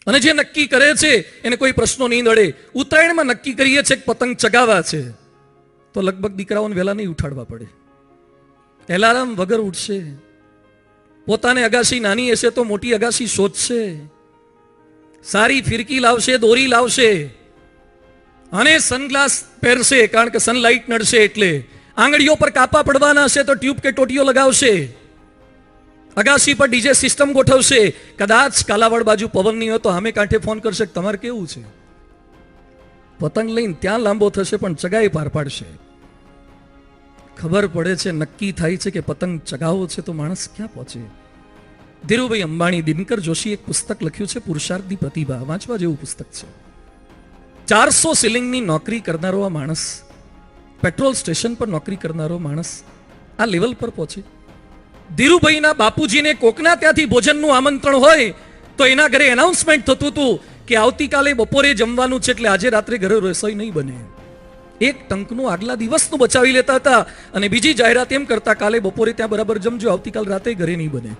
અને જે નક્કી કરે છે એને કોઈ પ્રશ્નો નહીં નડે. ઉત્તરાયણમાં નક્કી કરીએ છે કે પતંગ ચગાવવા છે તો લગભગ દીકરાઓને વહેલા નહીં ઉઠાડવા પડે, એલાર્મ વગર ઉઠશે. પોતાને અગાસી નાની હશે તો મોટી અગાસી શોધશે, સારી ફિરકી લાવશે, દોરી લાવશે અને સનગ્લાસ પહેરશે, કારણ કે સનલાઇટ નડશે. એટલે આંગળીઓ પર કાપા પડવાના હશે તો ટ્યુબ કે ટોટીઓ લગાવશે. અગાસી પર ડીજે સિસ્ટમ ગોઠવશે. કદાચ કાલાવાડ બાજુ પવન નહીં હોય તો સામે કાંઠે ફોન કરશે કે તમારે કેવું છે. પતંગ લઈને ત્યાં લાંબો થશે પણ ચગાઈ પાર પાડશે. ખબર પડે છે, નક્કી થાય છે કે પતંગ ચગાવો છે તો માણસ ક્યાં પહોંચે. ધીરુભાઈ અંબાણી, દિનકર જોશી એક પુસ્તક લખ્યું છે પુરુષાર્થની પ્રતિભા, વાંચવા જેવું પુસ્તક છે. 400 સિલિંગની નોકરી કરનારો આ માણસ, પેટ્રોલ સ્ટેશન પર નોકરી કરનારો માણસ આ લેવલ પર પહોંચે. ધીરુભાઈના બાપુજીને કોકના ત્યાંથી ભોજનનું આમંત્રણ હોય તો એના ઘરે એનાઉન્સમેન્ટ થતું હતું કે આવતીકાલે બપોરે જમવાનું છે, એટલે આજે રાત્રે ઘરે રસોઈ નહીં બને. એક ટંકનું આગલા દિવસનું બચાવી લેતા હતા અને બીજી જાહેરાત એમ કરતા કાલે બપોરે ત્યાં બરાબર જમજો, આવતીકાલ રાતે ઘરે નહીં બને.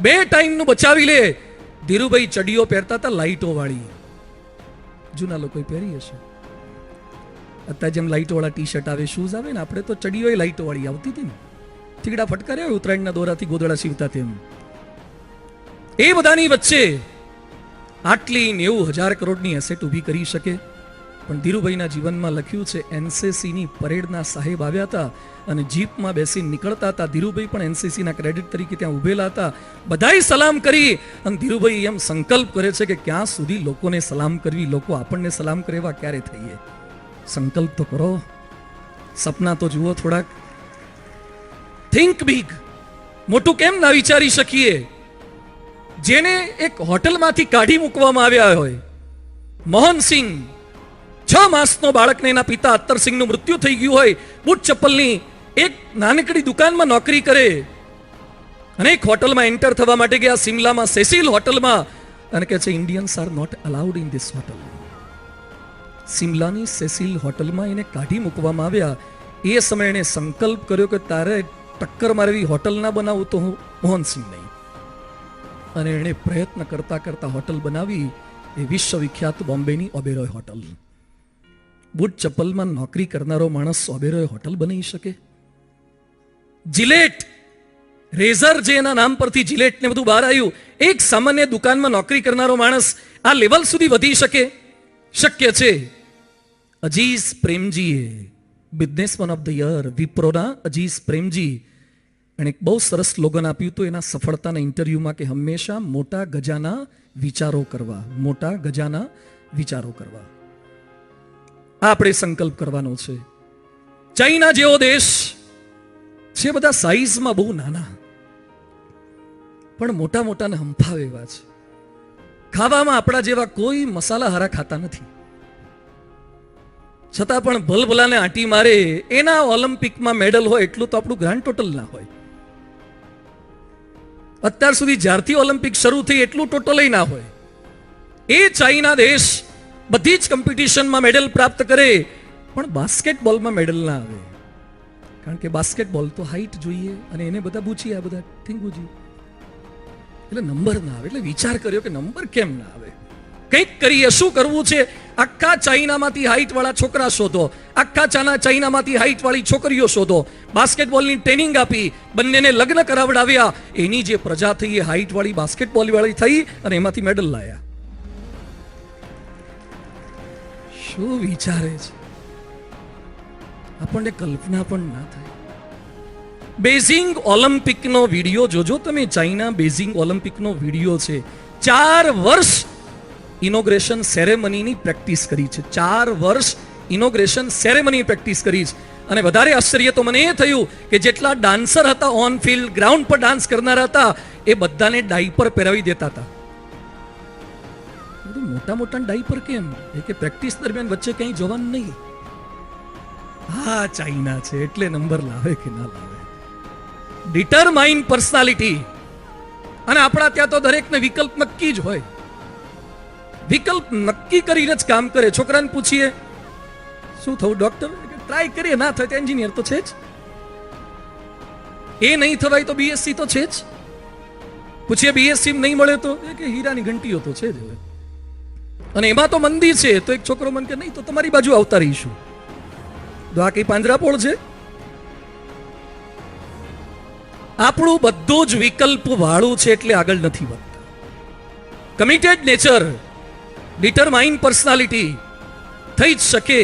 2 ટાઈમનું બચાવી લે. ધીરુભાઈ ચડીઓ પહેરતા હતા લાઈટો વાળી, જૂના લોકો પહેરી હશે. અત્યારે જેમ લાઈટો વાળા ટી શર્ટ આવે, શૂઝ આવે ને, આપણે તો ચડીઓ લાઈટો વાળી આવતી હતી ને, ઠીકડા ફટકાર્યા હોય ઉત્તરાયણના દોરાથી ગોદડા સીવતા તેમ. એ બધાની વચ્ચે આટલી 90,000 કરોડની એસેટ ઊભી કરી શકે. પણ ધીરુભાઈના જીવનમાં લખ્યું છે એનસીસીની પરેડના સાહેબ આવ્યા હતા અને જીપમાં બેસીને નીકળતા હતા. ધીરુભાઈ પણ એનસીસીના ક્રેડિટ તરીકે ત્યાં ઉભેલા હતા. બધાય સલામ કરી અને ધીરુભાઈ એમ સંકલ્પ કરે છે કે ક્યાં સુધી લોકોને સલામ કરવી, લોકો આપણને સલામ કરે એવા ક્યારે થઈએ. સંકલ્પ તો કરો, સપના તો જુઓ થોડાક. Think big. મોટું કેમ ના વિચારી શકીએ? જેને એક હોટલમાંથી કાઢી મૂકવામાં આવ્યા હોય, મોહનસિંહ, 6 માસનો બાળકને એના પિતા અત્તરસિંહનું મૃત્યુ થઈ ગયું હોય, બૂટ ચપ્પલની એક નાનકડી દુકાનમાં નોકરી કરે અને એક હોટલમાં એન્ટર થવા માટે ગયા, સિમલામાં સેસિલ હોટલમાં, અને કહે છે Indians are not allowed in this hotel. સિમલાની સેસિલ હોટલમાં એને કાઢી મૂકવામાં આવ્યા. એ સમયે એને સંકલ્પ કર્યો કે તારે ટક્કર મારવી હોટલ ના બનાવું તો હું મોહનસિંહ નહીં. અને એણે પ્રયત્ન કરતા કરતા હોટલ બનાવી, એ વિશ્વવિખ્યાત બોમ્બેની ઓબેરોય હોટલ. બૂટ ચપ્પલમાં નોકરી કરનારો માણસ ઓબેરોય હોટલ બનાવી શકે? જિલેટ રેઝર, જે એના નામ પરથી જિલેટ ને બધું બહાર આવ્યું, એક સામાન્ય દુકાનમાં નોકરી કરનારો માણસ આ લેવલ સુધી વધી શકે? શક્ય છે. અજીઝ પ્રેમજીએ, બિઝનેસમેન ઓફ ધ યર, વિપ્રોના અજીઝ પ્રેમજી, એણે એક બહુ સરસ સ્લોગન આપ્યું હતું એના સફળતાના ઇન્ટરવ્યુમાં કે હંમેશા મોટા ગજાના વિચારો કરવા, મોટા ગજાના વિચારો કરવા. આપણે સંકલ્પ કરવાનો છે. ચાઇના જેવો દેશ છે, બધા સાઈઝમાં બહુ નાના પણ મોટા મોટાને હંફાવે એવા છે. ખાવામાં આપણા જેવા કોઈ મસાલા હારા ખાતા નથી, છતાં પણ ભલભલાને આંટી મારે. એના ઓલિમ્પિકમાં મેડલ હોય એટલું તો આપણું ગ્રાન્ડ ટોટલ ના હોય. અત્યાર સુધી જ્યારથી ઓલિમ્પિક શરૂ થઈ એટલું ટોટલ ના હોય. એ ચાઇના દેશ બધી જ કોમ્પિટિશનમાં મેડલ પ્રાપ્ત કરે પણ બાસ્કેટબોલમાં મેડલ ના આવે, કારણ કે બાસ્કેટબોલ તો હાઈટ જોઈએ અને એને બધા બૂચી, આ બધા થીંગુજી, એટલે નંબર ના આવે. એટલે વિચાર કર્યો કે નંબર કેમ ના આવે, કંઈક કરીએ. શું કરવું છે? આખા ચાઇનામાંથી હાઈટ વાળા છોકરા શોધો, આખા ચાઇનામાંથી હાઈટ વાળી છોકરીઓ શોધો, બાસ્કેટબોલની ટ્રેનિંગ આપી, બંનેને લગ્ન કરાવડાવ્યા. એની જે પ્રજા થઈ એ હાઈટ વાળી બાસ્કેટબોલ વાળી થઈ અને એમાંથી મેડલ લાયા. શું વિચારે છે? આપણને કલ્પના પણ ના થાય. બેઇજિંગ ઓલિમ્પિકનો વિડીયો જોજો તમે. ચાઇના બેઇજિંગ ઓલિમ્પિકનો વિડીયો છે. 4 વર્ષ ઇનોગ્રેશન સેરેમનીની પ્રેક્ટિસ કરી છે. 4 વર્ષ ઇનોગ્રેશન સેરેમની પ્રેક્ટિસ કરી છે. અને વધારે આશ્ચર્ય તો મને એ થયું કે જેટલા ડાન્સર હતા ઓન ફિલ્ડ, ગ્રાઉન્ડ પર ડાન્સ કરનારા હતા, એ બધાને ડાયપર પહેરાવી દેતા હતા. મોટા મોટા ડાયપર કેમ? કે પ્રેક્ટિસ દરમિયાન વચ્ચે કંઈ જવાનું નહીં. હા, ચાઇના છે એટલે નંબર લાવે કે ના લાવે. Determine personality. અને આપણા ત્યાં તો દરેકને વિકલ્પ નક્કી જ હોય. વિકલ્પ નક્કી કરીને જ કામ કરે. છોકરાને પૂછીએ શું થવું ડોક્ટર, ટ્રાય કરીએ, ના થાય તો એન્જિનિયર તો છે જ, એ નહીં થવાય તો બીએસસી તો છે જ. પૂછીએ બીએસસી નહીં મળે તો એ કે હીરાની ઘંટીઓ તો છે જ હવે, અને એમાં તો મંદી છે. તો એક છોકરો મને કે નહીં તો તમારી બાજુ આવતા રહીશું. તો આ કઈ પાંજરાપોળ છે? આપણું બધું જ વિકલ્પ વાળું છે એટલે આગળ નથી વધતા. કમિટેડ નેચર, ડિટરમાઇન પર્સનાલિટી થઈ જ શકે